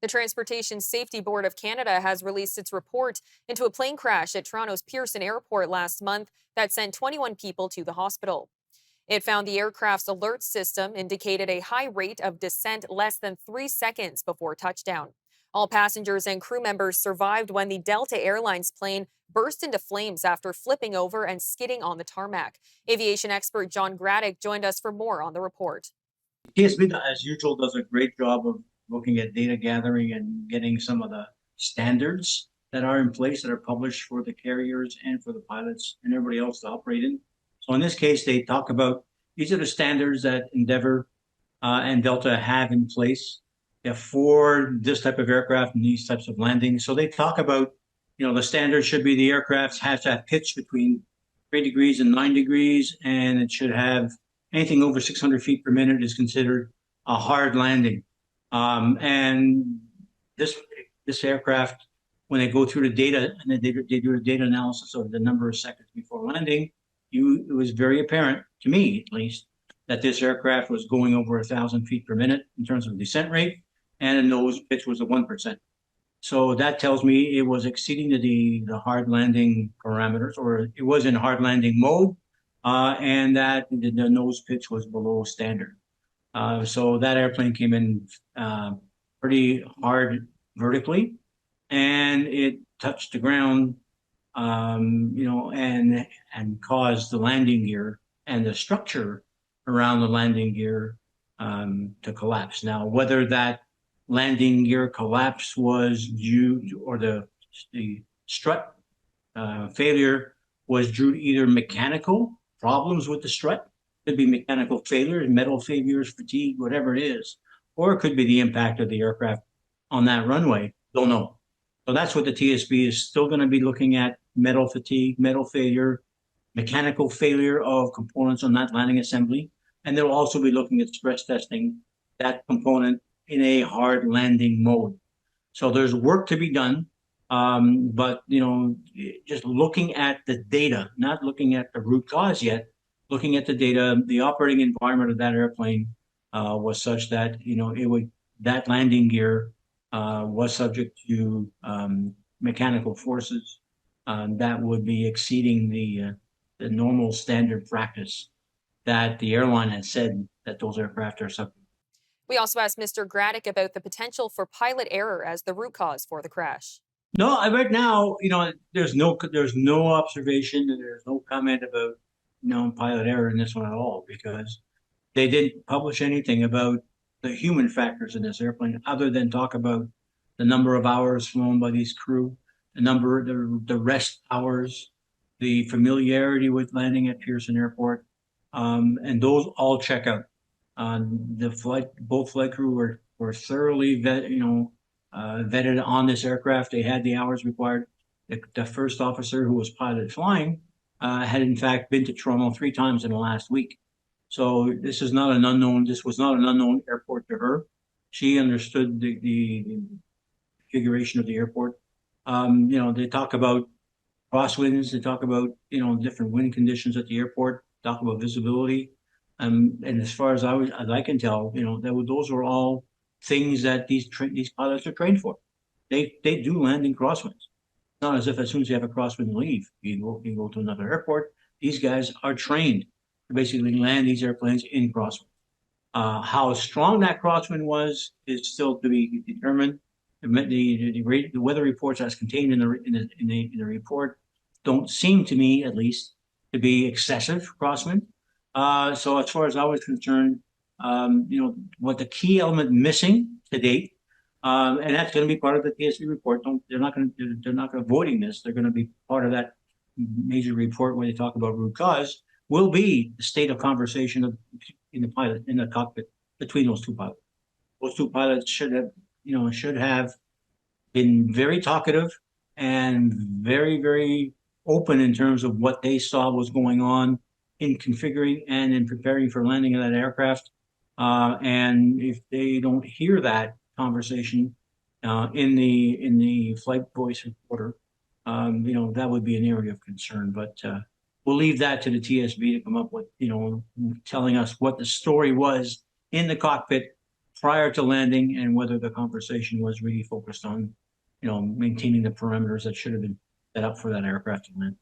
The Transportation Safety Board of Canada has released its report into a plane crash at Toronto's Pearson Airport last month that sent 21 people to the hospital. It found the aircraft's alert system indicated a high rate of descent less than 3 seconds before touchdown. All passengers and crew members survived when the Delta Airlines plane burst into flames after flipping over and skidding on the tarmac. Aviation expert John Gradek joined us for more on the report. TSB, as usual, does a great job of looking at data gathering and getting some of the standards that are in place that are published for the carriers and for the pilots and everybody else to operate in. So in this case, they talk about these are the standards that Endeavour and Delta have in place for this type of aircraft and these types of landings. So they talk about, the standard should be the aircraft has to have pitch between 3 degrees and 9 degrees, and it should have anything over 600 feet per minute is considered a hard landing. And this aircraft, when they go through the data and they do a data analysis of the number of seconds before landing, it was very apparent to me, at least, that this aircraft was going over 1,000 feet per minute in terms of descent rate, and the nose pitch was a 1%. So that tells me it was exceeding the hard landing parameters, or it was in hard landing mode, and that the nose pitch was below standard. So that airplane came in pretty hard vertically, and it touched the ground, and caused the landing gear and the structure around the landing gear to collapse. Now, whether that landing gear collapse was due to, or the strut failure was due to either mechanical problems with the strut, could be mechanical failure, metal failures, fatigue, whatever it is, or it could be the impact of the aircraft on that runway. Don't know. So that's what the TSB is still going to be looking at: metal fatigue, metal failure, mechanical failure of components on that landing assembly. And they'll also be looking at stress testing that component in a hard landing mode. So there's work to be done. But, just looking at the data, not looking at the root cause yet, looking at the data, the operating environment of that airplane was such that, that landing gear was subject to mechanical forces that would be exceeding the normal standard practice that the airline has said that those aircraft are subject. We also asked Mr. Gradek about the potential for pilot error as the root cause for the crash. No, right now, there's no observation and there's no comment about pilot error in this one at all, because they didn't publish anything about the human factors in this airplane other than talk about the number of hours flown by these crew, the rest hours, the familiarity with landing at Pearson Airport, and those all check out. Both flight crew were thoroughly vetted on this aircraft. They had the hours required. The first officer who was pilot flying had in fact been to Toronto 3 times in the last week. So this was not an unknown airport to her. She understood the configuration of the airport. They talk about crosswinds. They talk about, different wind conditions at the airport, talk about visibility. And as far as I can tell, those are all things that these pilots are trained for. They do land in crosswinds. Not as if as soon as you have a crosswind leave, you go to another airport. These guys are trained to basically land these airplanes in crosswinds. How strong that crosswind was is still to be determined. The weather reports as contained in the report don't seem to me, at least, to be excessive crosswind. So as far as I was concerned, what the key element missing to date, and that's going to be part of the TSB report. They're not going to avoiding this. They're going to be part of that major report where they talk about root cause. Will be the state of conversation in the cockpit between those two pilots. Those two pilots should have been very talkative and very, very open in terms of what they saw was going on in configuring and in preparing for landing of that aircraft. And if they don't hear that conversation in the flight voice reporter, that would be an area of concern. But we'll leave that to the TSB to come up with, telling us what the story was in the cockpit prior to landing and whether the conversation was really focused on, maintaining the parameters that should have been set up for that aircraft to land.